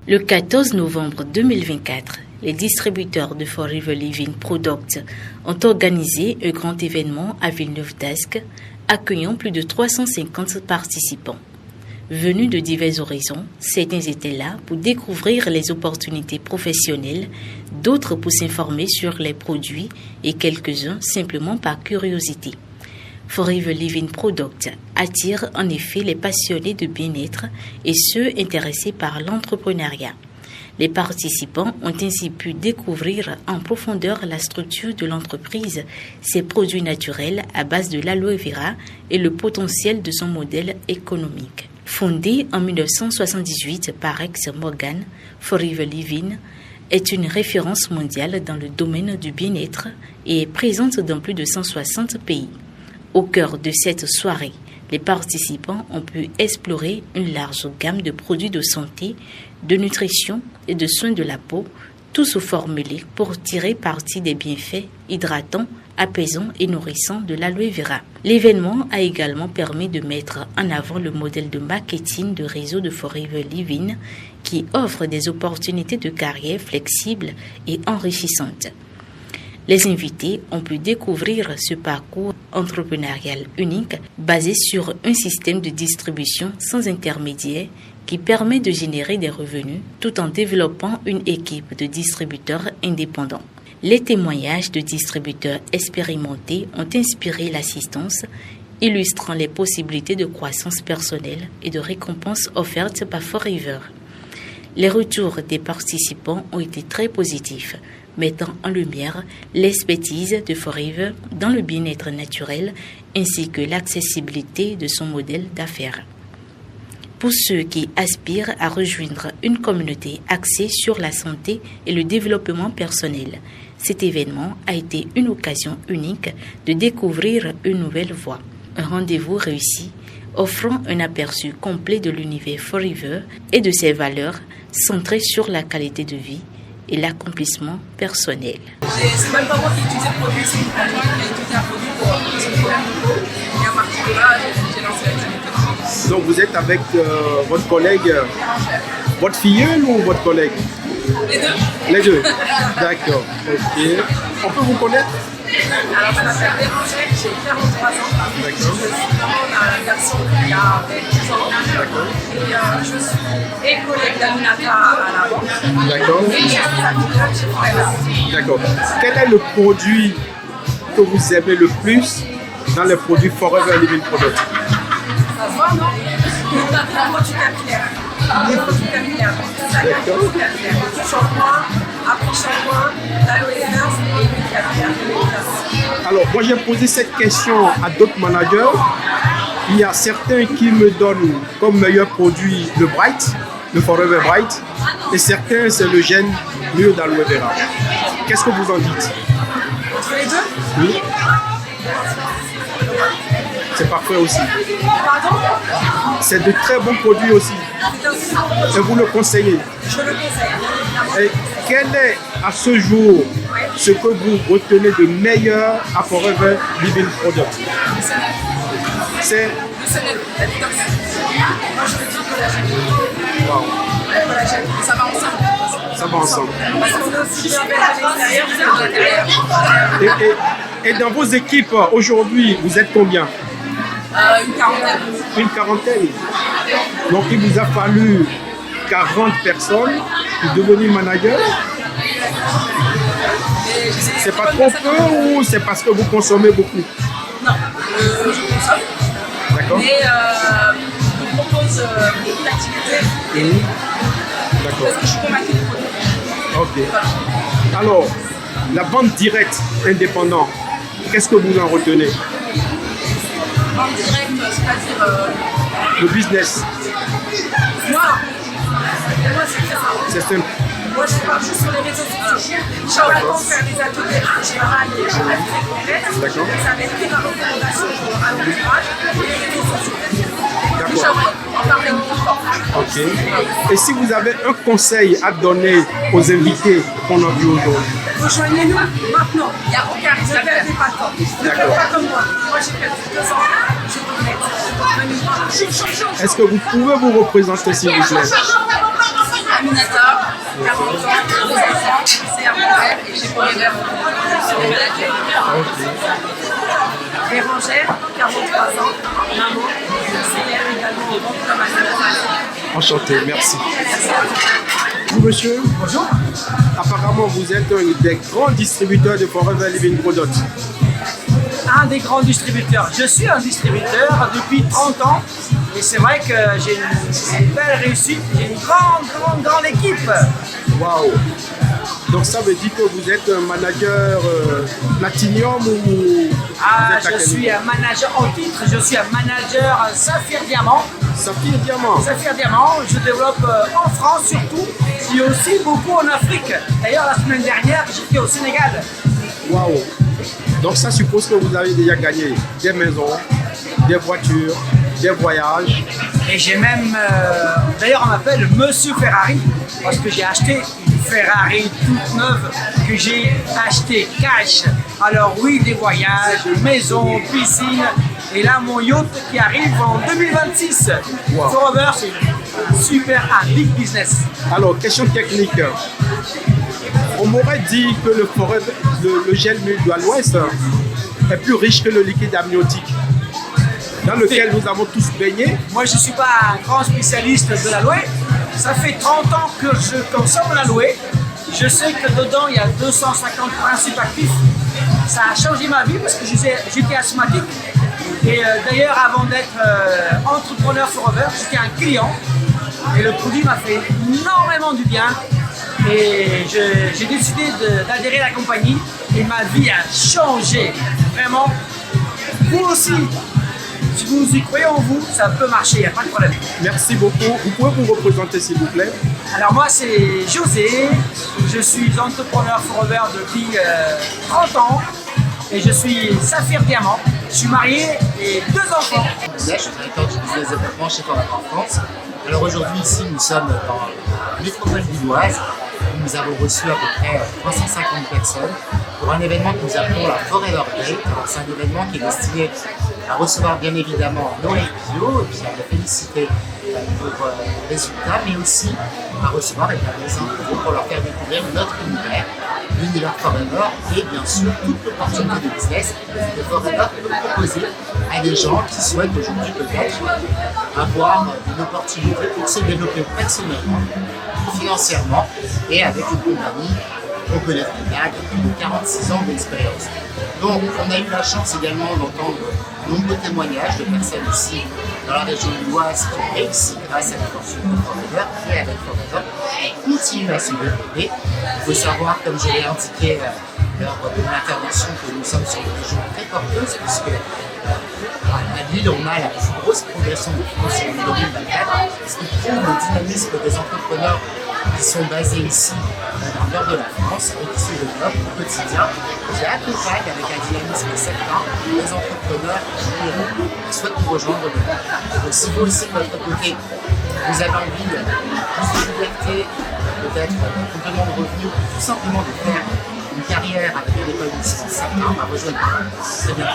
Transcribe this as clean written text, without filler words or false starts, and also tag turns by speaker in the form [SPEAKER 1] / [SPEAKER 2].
[SPEAKER 1] Le 14 novembre 2024, les distributeurs de Forever Living Products ont organisé un grand événement à Villeneuve d'Ascq, accueillant plus de 350 participants. Venus de divers horizons, certains étaient là pour découvrir les opportunités professionnelles, d'autres pour s'informer sur les produits et quelques-uns simplement par curiosité. Forever Living Products attire en effet les passionnés de bien-être et ceux intéressés par l'entrepreneuriat. Les participants ont ainsi pu découvrir en profondeur la structure de l'entreprise, ses produits naturels à base de l'aloe vera et le potentiel de son modèle économique. Fondée en 1978 par Rex Morgan, Forever Living est une référence mondiale dans le domaine du bien-être et est présente dans plus de 160 pays. Au cœur de cette soirée, les participants ont pu explorer une large gamme de produits de santé, de nutrition et de soins de la peau, tous formulés pour tirer parti des bienfaits hydratants, apaisants et nourrissants de l'aloe vera. L'événement a également permis de mettre en avant le modèle de marketing de réseau de Forever Living qui offre des opportunités de carrière flexibles et enrichissantes. Les invités ont pu découvrir ce parcours entrepreneurial unique basé sur un système de distribution sans intermédiaire qui permet de générer des revenus tout en développant une équipe de distributeurs indépendants. Les témoignages de distributeurs expérimentés ont inspiré l'assistance, illustrant les possibilités de croissance personnelle et de récompenses offertes par Forever. Les retours des participants ont été très positifs, mettant en lumière l'expertise de Forever dans le bien-être naturel ainsi que l'accessibilité de son modèle d'affaires. Pour ceux qui aspirent à rejoindre une communauté axée sur la santé et le développement personnel, cet événement a été une occasion unique de découvrir une nouvelle voie. Un rendez-vous réussi, offrant un aperçu complet de l'univers Forever et de ses valeurs centrées sur la qualité de vie et l'accomplissement personnel.
[SPEAKER 2] C'est même pas moi qui utilise le produit, c'est une compagnie qui a utilisé un produit pour son problème de peau. Et à partir de là, j'ai lancé l'activité.
[SPEAKER 3] Donc vous êtes avec votre collègue, votre filleule ou votre collègue?
[SPEAKER 2] Les deux.
[SPEAKER 3] Les deux. D'accord. Ok. On peut vous connaître?
[SPEAKER 2] Alors je m'appelle Bérangère, j'ai 43 ans.
[SPEAKER 3] D'accord.
[SPEAKER 2] Je suis maman d'un garçon qui a 10 ans.
[SPEAKER 3] D'accord.
[SPEAKER 2] Et je suis collègue d'Aminata à la banque.
[SPEAKER 3] D'accord.
[SPEAKER 2] Et je suis activante chez Forever.
[SPEAKER 3] D'accord. Quel est le produit que vous aimez le plus dans les produits Forever Living Products?
[SPEAKER 2] Ça se voit, non? Les produits capillaires. Les produits capillaires. Ça gagne les produits capillaires. Shampoing, après-shampoing, l'aloe vera et l'huile capillaire.
[SPEAKER 3] Alors, moi j'ai posé cette question à d'autres managers. Il y a certains qui me donnent comme meilleur produit le Bright, le Forever Bright, et certains c'est le gène mieux d'aloe vera. Qu'est-ce que vous en dites?
[SPEAKER 2] Entre les deux?
[SPEAKER 3] Oui. C'est parfait aussi.
[SPEAKER 2] Pardon?
[SPEAKER 3] C'est de très bons produits aussi. Et vous le conseillez?
[SPEAKER 2] Je le conseille.
[SPEAKER 3] Et quel est à ce jour ce que vous retenez de meilleur à Forever Living Products? C'est
[SPEAKER 2] Le Sénèque, la détox. Moi je veux dire collagène.
[SPEAKER 3] wow.
[SPEAKER 2] Ouais, collagène, ça va ensemble.
[SPEAKER 3] Ça va ensemble.
[SPEAKER 2] Parce qu'on est aussi bien belle à l'extérieur que à l'intérieur.
[SPEAKER 3] Et dans vos équipes aujourd'hui, vous êtes combien?
[SPEAKER 2] Une quarantaine.
[SPEAKER 3] Une quarantaine. Donc il vous a fallu 40 personnes pour devenir manager. C'est pas trop peu ou c'est parce que vous consommez beaucoup?
[SPEAKER 2] Non, je consomme.
[SPEAKER 3] D'accord.
[SPEAKER 2] Mais on me propose beaucoup d'activités.
[SPEAKER 3] D'accord.
[SPEAKER 2] Parce que je suis convaincue des produits.
[SPEAKER 3] Ok. Alors, la vente directe indépendante, qu'est-ce que vous en retenez?
[SPEAKER 2] En direct, c'est-à-dire.
[SPEAKER 3] Le business,
[SPEAKER 2] Moi, c'est très simple.
[SPEAKER 3] c'est simple.
[SPEAKER 2] Moi, je parle juste sur les réseaux sociaux. Je suis en train de faire des ateliers en général et je reste complète.
[SPEAKER 3] D'accord.
[SPEAKER 2] Ça va être pris ma recommandation à l'entourage et les réseaux sociaux.
[SPEAKER 3] D'accord.
[SPEAKER 2] En parler beaucoup fort.
[SPEAKER 3] Ok. Et si vous avez un conseil à donner aux invités qu'on a vus aujourd'hui?
[SPEAKER 2] Rejoignez-nous maintenant. Il n'y a aucun risque. Ne perdez pas de temps. Ne faites pas comme moi. Moi, j'ai perdu 2 ans. Je regrette.
[SPEAKER 3] Est-ce que vous pouvez vous représenter s'il vous plaît?
[SPEAKER 2] Aminata, 40 ans, 2 enfants, c'est un frère et chez Forever, c'est le manager. Bérangère, 43 ans, maman, conseillère également au banque comme Aminata.
[SPEAKER 3] Enchanté, merci. Vous, monsieur?
[SPEAKER 4] Bonjour.
[SPEAKER 3] Apparemment, vous êtes un des grands distributeurs de Forever Living Products.
[SPEAKER 4] Un des grands distributeurs. Je suis un distributeur depuis 30 ans et c'est vrai que j'ai une belle réussite, j'ai une grande équipe.
[SPEAKER 3] Waouh! Donc ça veut dire que vous êtes un manager Platinum ou vous êtes à
[SPEAKER 4] Je
[SPEAKER 3] quel
[SPEAKER 4] suis
[SPEAKER 3] niveau?
[SPEAKER 4] un manager en titre, je suis un manager Saphir Diamant.
[SPEAKER 3] Saphir Diamant.
[SPEAKER 4] Saphir Diamant, je développe en France surtout et aussi beaucoup en Afrique. D'ailleurs la semaine dernière j'étais au Sénégal.
[SPEAKER 3] Waouh! Donc ça suppose que vous avez déjà gagné des maisons, des voitures, des voyages.
[SPEAKER 4] Et j'ai même, d'ailleurs on m'appelle Monsieur Ferrari parce que j'ai acheté une Ferrari toute neuve que j'ai acheté cash. Alors oui, des voyages, maisons, piscines et là mon yacht qui arrive en 2026.
[SPEAKER 3] Wow.
[SPEAKER 4] Forever, c'est un big business.
[SPEAKER 3] Alors, question technique. On m'aurait dit que le gel mûr de l'Ouest est plus riche que le liquide amniotique, dans lequel nous avons tous baigné.
[SPEAKER 4] Moi, je ne suis pas un grand spécialiste de l'aloe. Ça fait 30 ans que je consomme l'aloe. Je sais que dedans, il y a 250 principes actifs. Ça a changé ma vie parce que j'étais asthmatique. Et d'ailleurs, avant d'être entrepreneur Forever, j'étais un client. Et le produit m'a fait énormément du bien. Et j'ai décidé d'adhérer à la compagnie. Et ma vie a changé. Vraiment. Vous aussi. Si vous y croyez en vous, ça peut marcher, il n'y a pas de problème.
[SPEAKER 3] Merci beaucoup. Vous pouvez vous représenter s'il vous plaît?
[SPEAKER 4] Alors moi c'est José, je suis entrepreneur Forever depuis 30 ans et je suis Saphir Diamant. Je suis marié et 2 enfants.
[SPEAKER 5] Je suis directeur du business développement chez Forever France. Alors aujourd'hui ici nous sommes dans la métropole lilloise où nous avons reçu à peu près 350 personnes pour un événement que nous appelons la Forever Day. Alors c'est un événement qui est destiné à recevoir bien évidemment nos bio et puis à les féliciter pour les résultats, mais aussi à recevoir les infos pour leur faire découvrir notre univers, l'univers Forever et bien sûr toute l'opportunité de business que Forever peut proposer à des gens qui souhaitent aujourd'hui peut-être avoir une opportunité pour se développer personnellement, financièrement et avec une compagnie qu'on connaît très bien, avec plus de 46 ans d'expérience. Donc on a eu la chance également d'entendre de nombreux témoignages de personnes ici dans la région lilloise qui ont réussi grâce à l'opportunité de Forever et avec Forever continuent à se développer. Il faut savoir, comme je l'ai indiqué lors de mon intervention, que nous sommes sur une région très porteuse puisque à Lille, on a la plus grosse progression de France en 2024, ce qui prouve le dynamisme des entrepreneurs qui sont basés ici dans le nord de la France et qui se développent au quotidien, qui accompagnent avec un dynamisme certain les entrepreneurs qui souhaitent nous rejoindre. Donc si vous aussi de votre côté, vous avez envie de plus de liberté, peut-être un complément de revenus, ou tout simplement de faire une carrière avec un épanouissement certain, rejoignez-nous. C'est bien.